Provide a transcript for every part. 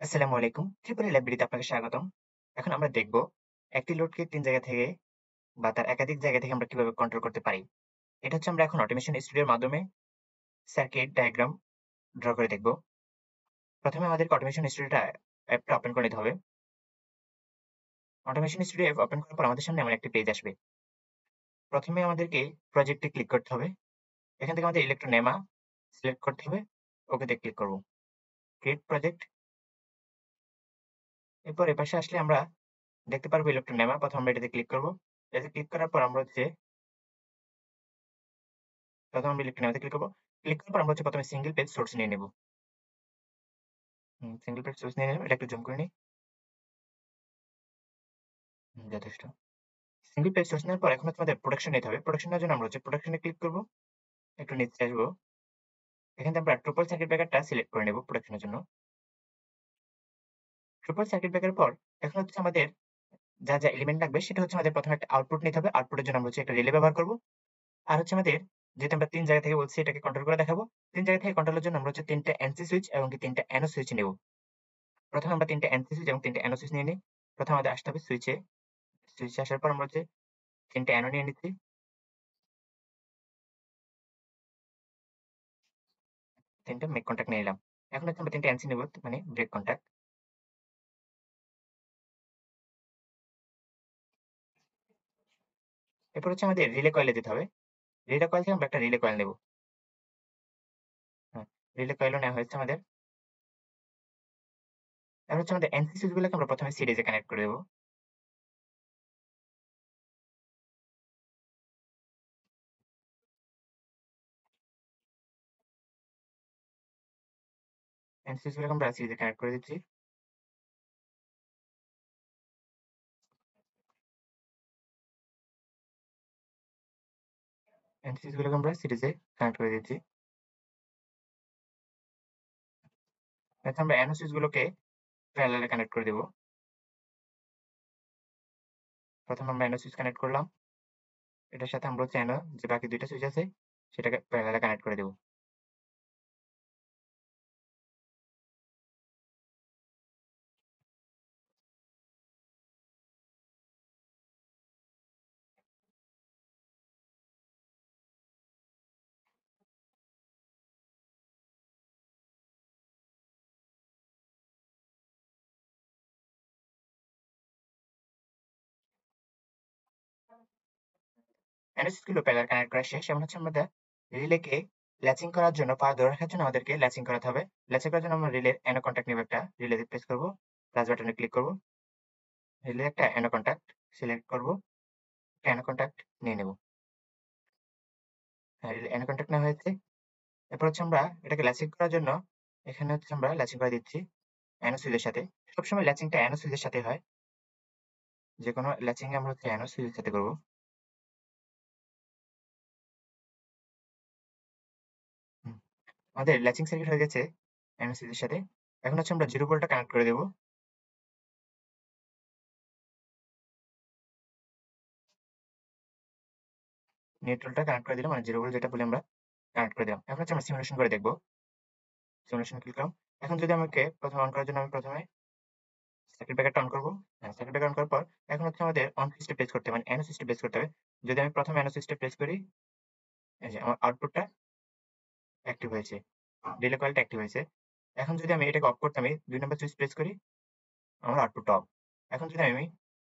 আসসালামু আলাইকুম। ত্রিপুরা লাইব্রেরিতে আপনাকে স্বাগতম। এখন আমরা দেখব একটি লোডকে ৩ জায়গা থেকে বা তার একাধিক জায়গা থেকে আমরা কিভাবে কন্ট্রোল করতে পারি। এটা হচ্ছে আমরা এখন অটোমেশন স্টুডিওর মাধ্যমে সার্কিট ডায়াগ্রাম ড্র করে দেখব। প্রথমে আমাদেরকে অটোমেশন স্টুডিওটা অ্যাপটা ওপেন করে নিতে হবে। অটোমেশন স্টুডিও অ্যাপ ওপেন করার পর আমাদের সামনে এমন একটি পেজ আসবে। প্রথমে আমাদেরকে প্রজেক্টে ক্লিক করতে হবে। এখান থেকে আমাদের ইলেকট্রোনেমা সিলেক্ট করতে হবে। ওকেতে ক্লিক করব। Create project. এরপর এপাশে আসলে আমরা দেখতে পারবো ইলেকট্রোনেমা। প্রথমে আমরা এটাতে ক্লিক করব। এটাতে ক্লিক করার পর আমরা প্রথমে আমরা ইলেকট্রোনেমাতে ক্লিক করব। ক্লিক করার পর আমরা প্রথমে সিঙ্গেল পেজ সোর্স নিয়ে নেব। সিঙ্গেল পেজ সোর্স নিয়ে নিলাম। এটা একটু জুম করে নিই। যথেষ্ট। সিঙ্গেল পেজ সোর্স নেওয়ার পর এখন আমাদের প্রোডাকশন নিতে হবে। প্রোডাকশন নেওয়ার জন্য আমরা প্রোডাকশনে ক্লিক করব। একটু নিচে আসবো। এখান থেকে আমরা ট্রিপল সার্কিট ব্রেকারটা সিলেক্ট করে নেব প্রোডাকশনের জন্য। ট্রিপল সার্কিট ব্রেকারের পর এখন আমাদের যা এলিমেন্ট লাগবে সেটা আমাদের প্রথমে একটা আউটপুট নিতে হবে। আউটপুটের জন্য আমরা একটা রিলে ব্যবহার করব। আর আমাদের যেহেতু আমরা ৩ জায়গা থেকে বলছি এটাকে কন্ট্রোল করে দেখাবো। ৩ জায়গা থেকে কন্ট্রোলের জন্য আমরা ৩ টা এনসি সুইচ এবং ৩ টা এনও সুইচ নেব। প্রথমে আমরা ৩ টা এনসি সুইচ এবং 3 টা এনও সুইচ নিয়ে নিই। প্রথমে আমাদের আসতে হবে সুইচে। সুইচে আসার পর আমরা ৩ টা এনও নিয়ে নিচ্ছি। ৩ টা মেক কন্টাক্ট নিয়ে নিলাম। এখন আমরা ৩ টা এনসি নেব মানে ব্রেক কন্টাক্ট। এরপর আমাদের রিলে কয়েলে যেতে হবে। রিলে কয়েল থেকে আমরা একটা রিলে কয়েল নেব। হ্যাঁ, রিলে কয়েলও নেওয়া হয়েছে আমাদের। এবার আমাদের এনসি সুইচ গুলোকে আমরা প্রথমে সিরিজে কানেক্ট করে দেব। এনসি সুইচ গুলোকে আমরা সিরিজে কানেক্ট করে দিচ্ছি। এনসি সুইচ গুলোকে আমরা সিরিজে কানেক্ট করে দিচ্ছি। এখন আমরা এনও সুইচ গুলোকে প্যারালালে কানেক্ট করে দেব। প্রথমে আমরা এনও সুইচ কানেক্ট করলাম। এটার সাথে আমরা এনও যে বাকি ২ টা সুইচ আছে সেটাকে প্যারালালে কানেক্ট করে দেব। এনও সুইচ গুলো প্যারালাল কানেক্ট করা শেষ। এখন আমাদের রিলেকে ল্যাচিং করার জন্য পা ধরে রাখার জন্য আমাদেরকে ল্যাচিং করাতে হবে। ল্যাচিং করার জন্য আমরা রিলের এনও কন্টাক্ট নেব একটা। রিলেতে প্রেস করব। প্লাস বাটনে ক্লিক করব। রিলে একটা এনও কন্টাক্ট সিলেক্ট করব। এনও কন্টাক্ট নিয়ে নেব। হ্যাঁ, এনও কন্টাক্ট নেওয়া হয়েছে। এরপর আমরা এটাকে ল্যাচিং করার জন্য এখানে আমরা ল্যাচিং করে দিচ্ছি অ্যানো সুইচের সাথে। সবসময় ল্যাচিংটা অ্যানো সুইচের সাথে হয়। যেকোনো ল্যাচিং আমরা অ্যানো সুইচের সাথে করব। হুম, আমাদের ল্যাচিং সার্কিট হয়ে গেছে অ্যানো সুইচের সাথে। এখন আমরা 0 ভোল্টটা কানেক্ট করে দেব। নিউট্রালটা কানেক্ট করে দিলাম মানে 0 ভোল্ট যেটা বলি আমরা কানেক্ট করে দিলাম। এখন আমরা সিমুলেশন করে দেখব। সিমুলেশন ক্লিক করলাম। এখন যদি আমাকে প্রথমে অন করার জন্য আমি প্রথমে সার্কিট ব্রেকারটা অন করব। হ্যাঁ, সার্কিট ব্রেকার অন করার পর এখন আমাদের অন সুইচটা প্রেস করতে হবে মানে অ্যানো সুইচটা প্রেস করতে হবে। যদি আমি প্রথমে অ্যানো সুইচটা প্রেস করি, এই যে আমার আউটপুটটা অ্যাক্টিভ হয়েছে। রিলে কয়েলটা অ্যাক্টিভ হয়েছে। এখন যদি আমি এটাকে অফ করতে আমি ২ নাম্বার সুইচ প্রেস করি, আমার আউটপুটটা অফ। এখন যদি আমি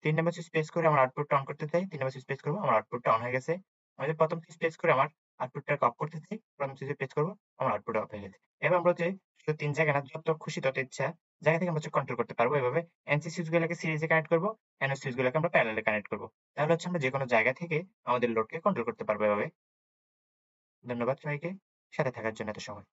৩ নাম্বার সুইচ প্রেস করে আমার আউটপুটটা অন করতে চাই, ৩ নাম্বার সুইচ প্রেস করব, আমার আউটপুটটা অন হয়ে গেছে। আমি যদি ১ম সুইচ প্রেস করে আমার আউটপুটটাকে অফ করতে চাই, ১ম সুইচে প্রেস করব, আমার আউটপুট অফ হয়ে গেছে। এবার আমরা শুধু ৩ জায়গা না, যত খুশি তত ইচ্ছা জায়গা থেকে আমরা কন্ট্রোল করতে পারবো। এভাবে এনসি সুইচ গুলোকে সিরিজে কানেক্ট করব, এনও সুইচ গুলোকে আমরা প্যারালালে কানেক্ট করব। তাহলে আমরা যেকোনো জায়গা থেকে আমাদের লোডকে কন্ট্রোল করতে পারবো এভাবে। ধন্যবাদ সবাইকে সাথে থাকার জন্য এত সময়।